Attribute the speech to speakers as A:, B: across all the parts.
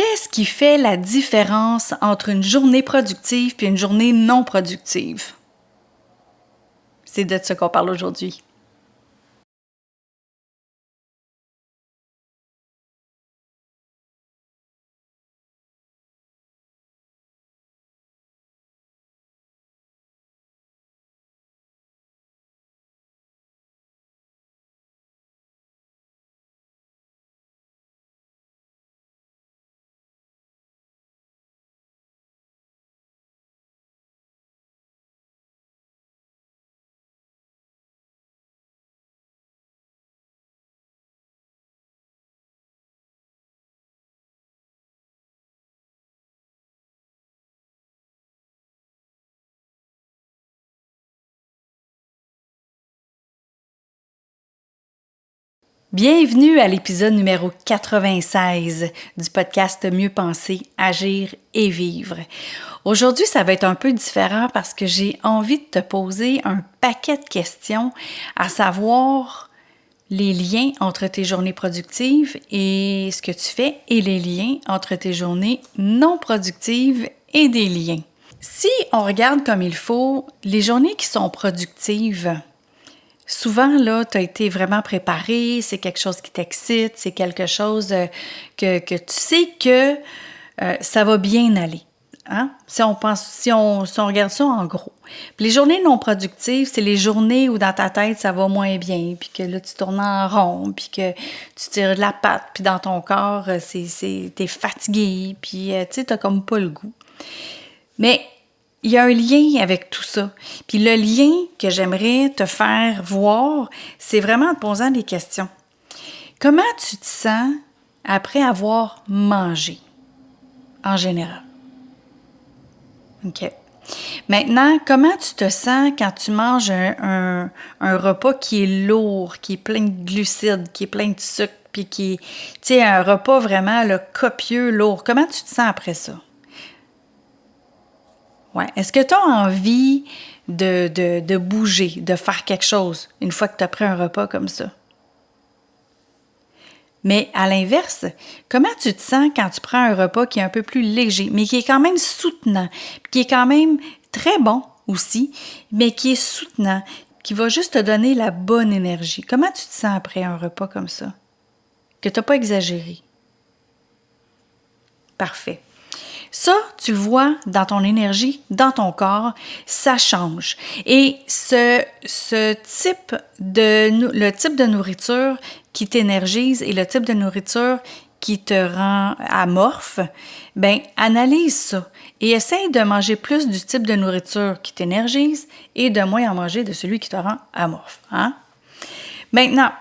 A: Qu'est-ce qui fait la différence entre une journée productive et une journée non productive? C'est de ça qu'on parle aujourd'hui. Bienvenue à l'épisode numéro 96 du podcast Mieux penser, agir et vivre. Aujourd'hui, ça va être un peu différent parce que j'ai envie de te poser un paquet de questions, à savoir les liens entre tes journées productives et ce que tu fais et les liens entre tes journées non productives et des liens. Si on regarde comme il faut, les journées qui sont productives, souvent, là, tu as été vraiment préparé, c'est quelque chose qui t'excite, c'est quelque chose que tu sais que ça va bien aller. Hein? Si on regarde ça en gros. Puis les journées non productives, c'est les journées où dans ta tête, ça va moins bien, puis que là, tu tournes en rond, puis que tu tires de la patte, puis dans ton corps, t'es fatigué, puis tu sais, t'as comme pas le goût. Mais il y a un lien avec tout ça. Puis le lien que j'aimerais te faire voir, c'est vraiment en te posant des questions. Comment tu te sens après avoir mangé, en général? OK. Maintenant, comment tu te sens quand tu manges un repas qui est lourd, qui est plein de glucides, qui est plein de sucre, puis qui est, tu sais, un repas vraiment là, copieux, lourd. Comment tu te sens après ça? Ouais. Est-ce que tu as envie de bouger, de faire quelque chose une fois que tu as pris un repas comme ça? Mais à l'inverse, comment tu te sens quand tu prends un repas qui est un peu plus léger, mais qui est quand même soutenant, qui est quand même très bon aussi, mais qui est soutenant, qui va juste te donner la bonne énergie? Comment tu te sens après un repas comme ça? Que tu n'as pas exagéré. Parfait. Ça, tu le vois dans ton énergie, dans ton corps, ça change. Et le type de nourriture qui t'énergise et le type de nourriture qui te rend amorphe, bien, analyse ça et essaye de manger plus du type de nourriture qui t'énergise et de moins en manger de celui qui te rend amorphe. Hein? Maintenant,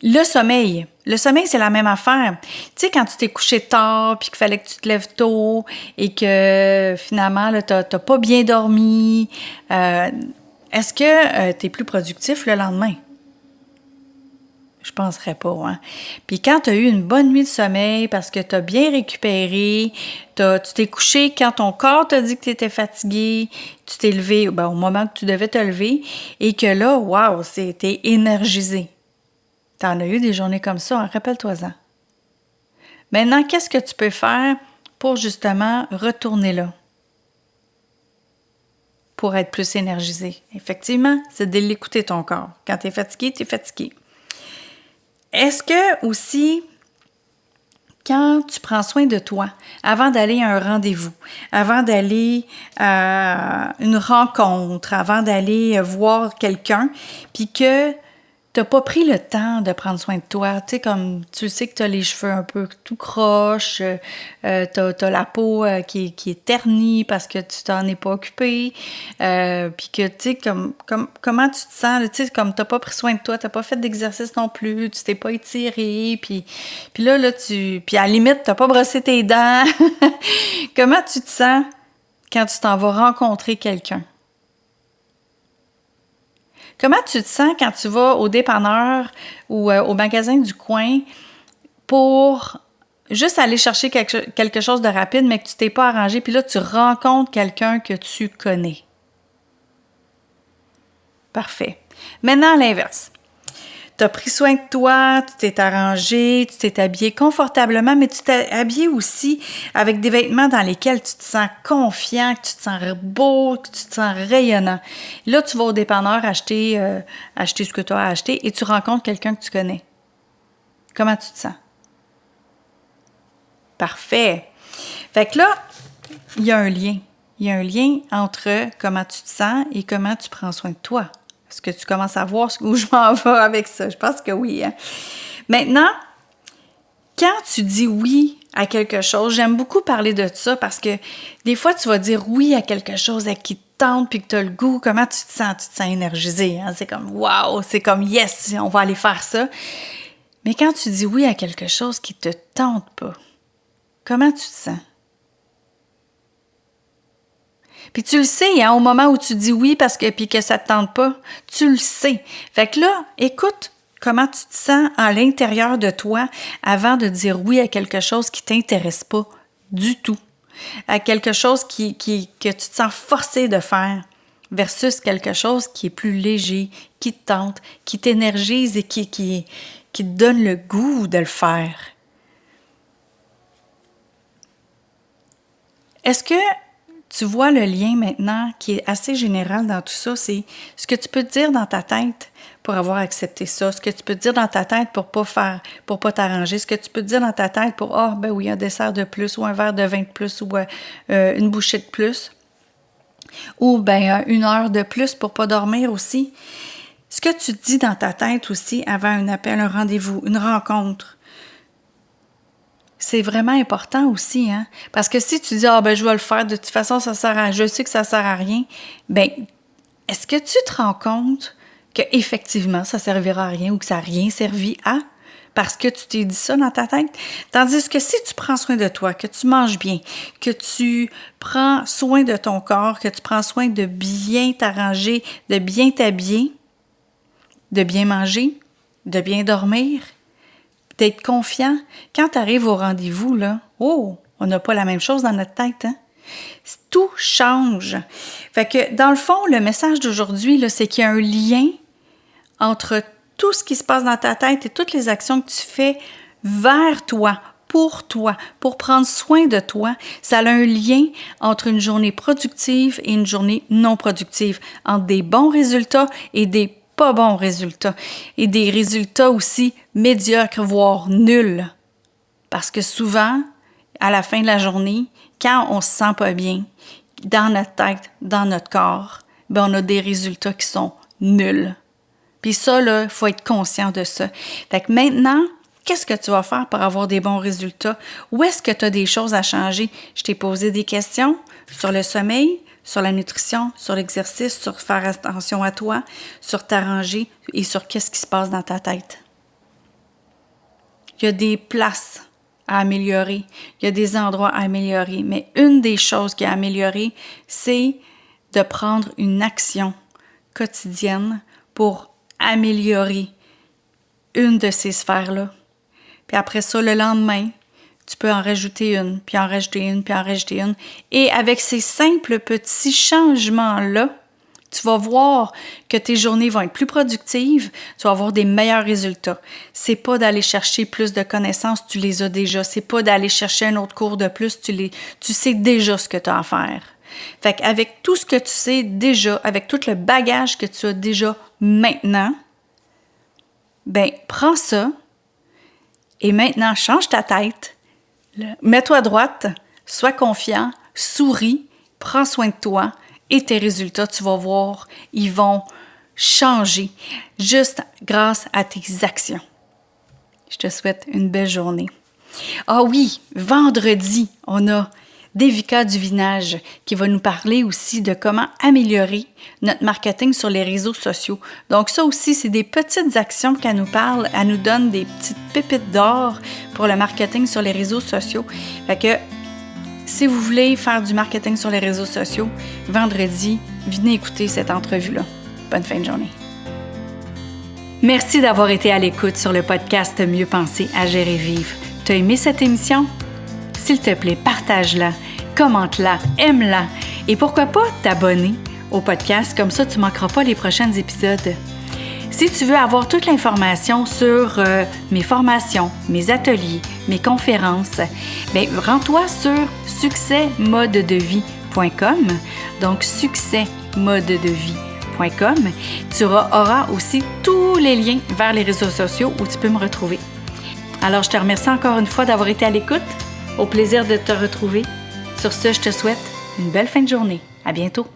A: le sommeil, c'est la même affaire. Tu sais, quand tu t'es couché tard, puis qu'il fallait que tu te lèves tôt, et que finalement, tu n'as pas bien dormi, est-ce que tu es plus productif le lendemain? Je penserais pas, hein? Puis quand tu as eu une bonne nuit de sommeil, parce que tu as bien récupéré, tu t'es couché quand ton corps t'a dit que tu étais fatigué, tu t'es levé au moment que tu devais te lever, et que là, wow, t'es énergisé. T'en as eu des journées comme ça, hein? Rappelle-toi-en. Maintenant, qu'est-ce que tu peux faire pour justement retourner là? Pour être plus énergisé. Effectivement, c'est de l'écouter ton corps. Quand tu es fatigué, tu es fatigué. Est-ce que aussi, quand tu prends soin de toi, avant d'aller à un rendez-vous, avant d'aller à une rencontre, avant d'aller voir quelqu'un, puis que t'as pas pris le temps de prendre soin de toi, tu sais, comme tu sais que t'as les cheveux un peu tout croche, t'as la peau qui est ternie parce que tu t'en es pas occupé, puis que, tu sais, comment tu te sens, tu sais, comme t'as pas pris soin de toi, t'as pas fait d'exercice non plus, tu t'es pas étiré, puis là, puis à la limite, t'as pas brossé tes dents. Comment tu te sens quand tu t'en vas rencontrer quelqu'un? Comment tu te sens quand tu vas au dépanneur ou au magasin du coin pour juste aller chercher quelque chose de rapide, mais que tu t'es pas arrangé, puis là, tu rencontres quelqu'un que tu connais? Parfait. Maintenant, à l'inverse. as pris soin de toi, tu t'es arrangé, tu t'es habillé confortablement, mais tu t'es habillé aussi avec des vêtements dans lesquels tu te sens confiant, que tu te sens beau, que tu te sens rayonnant. Là, tu vas au dépanneur acheter ce que tu as à acheter et tu rencontres quelqu'un que tu connais. Comment tu te sens? Parfait. Fait que là, il y a un lien. Il y a un lien entre comment tu te sens et comment tu prends soin de toi. Est-ce que tu commences à voir où je m'en vais avec ça? Je pense que oui. Hein? Maintenant, quand tu dis oui à quelque chose, j'aime beaucoup parler de ça parce que des fois, tu vas dire oui à quelque chose qui te tente puis que tu as le goût. Comment tu te sens? Tu te sens énergisé. Hein? C'est comme « wow », c'est comme « yes, on va aller faire ça ». Mais quand tu dis oui à quelque chose qui ne te tente pas, comment tu te sens? Puis tu le sais, hein, au moment où tu dis oui puis que ça te tente pas, tu le sais. Fait que là, écoute comment tu te sens à l'intérieur de toi avant de dire oui à quelque chose qui t'intéresse pas du tout, à quelque chose que tu te sens forcé de faire versus quelque chose qui est plus léger, qui te tente, qui t'énergise et qui te donne le goût de le faire. Est-ce que tu vois le lien maintenant qui est assez général dans tout ça, c'est ce que tu peux te dire dans ta tête pour avoir accepté ça, ce que tu peux te dire dans ta tête pour pas t'arranger, ce que tu peux te dire dans ta tête pour ben oui, un dessert de plus ou un verre de vin de plus ou une bouchée de plus ou ben 1 heure de plus pour pas dormir aussi. Ce que tu te dis dans ta tête aussi avant un appel, un rendez-vous, une rencontre, c'est vraiment important aussi, hein? Parce que si tu dis « Ah, ben je vais le faire, de toute façon, je sais que ça sert à rien », ben est-ce que tu te rends compte qu'effectivement, ça servira à rien ou que ça n'a rien servi à? Parce que tu t'es dit ça dans ta tête. Tandis que si tu prends soin de toi, que tu manges bien, que tu prends soin de ton corps, que tu prends soin de bien t'arranger, de bien t'habiller, de bien manger, de bien dormir, d'être confiant. Quand tu arrives au rendez-vous, là, on n'a pas la même chose dans notre tête, hein? Tout change. Fait que, dans le fond, le message d'aujourd'hui, là, c'est qu'il y a un lien entre tout ce qui se passe dans ta tête et toutes les actions que tu fais vers toi, pour prendre soin de toi. Ça a un lien entre une journée productive et une journée non productive, entre des bons résultats et des pas bons résultats, et des résultats aussi médiocres, voire nuls. Parce que souvent, à la fin de la journée, quand on se sent pas bien, dans notre tête, dans notre corps, ben on a des résultats qui sont nuls. Puis ça, là, il faut être conscient de ça. Fait que maintenant, qu'est-ce que tu vas faire pour avoir des bons résultats? Où est-ce que tu as des choses à changer? Je t'ai posé des questions sur le sommeil, sur la nutrition, sur l'exercice, sur faire attention à toi, sur t'arranger et sur qu'est-ce qui se passe dans ta tête. Il y a des places à améliorer, il y a des endroits à améliorer, mais une des choses qui est améliorée, c'est de prendre une action quotidienne pour améliorer une de ces sphères-là. Puis après ça, le lendemain, tu peux en rajouter une, puis en rajouter une, puis en rajouter une. Et avec ces simples petits changements-là, tu vas voir que tes journées vont être plus productives, tu vas avoir des meilleurs résultats. C'est pas d'aller chercher plus de connaissances, tu les as déjà. C'est pas d'aller chercher un autre cours de plus, tu sais déjà ce que tu as à faire. Fait qu'avec tout ce que tu sais déjà, avec tout le bagage que tu as déjà maintenant, ben prends ça et maintenant change ta tête. Mets-toi à droite, sois confiant, souris, prends soin de toi et tes résultats, tu vas voir, ils vont changer juste grâce à tes actions. Je te souhaite une belle journée. Ah oui, vendredi, on a Devika Duvinage qui va nous parler aussi de comment améliorer notre marketing sur les réseaux sociaux. Donc ça aussi, c'est des petites actions qu'elle nous parle. Elle nous donne des petites pépites d'or pour le marketing sur les réseaux sociaux. Fait que si vous voulez faire du marketing sur les réseaux sociaux, vendredi, venez écouter cette entrevue-là. Bonne fin de journée. Merci d'avoir été à l'écoute sur le podcast Mieux penser, agir et vivre. T'as aimé cette émission? S'il te plaît, partage-la, commente-la, aime-la et pourquoi pas t'abonner au podcast, comme ça tu ne manqueras pas les prochains épisodes. Si tu veux avoir toute l'information sur mes formations, mes ateliers, mes conférences, bien, rends-toi sur succèsmodedevie.com. Donc, succèsmodedevie.com. Tu auras aussi tous les liens vers les réseaux sociaux où tu peux me retrouver. Alors, je te remercie encore une fois d'avoir été à l'écoute. Au plaisir de te retrouver. Sur ce, je te souhaite une belle fin de journée. À bientôt.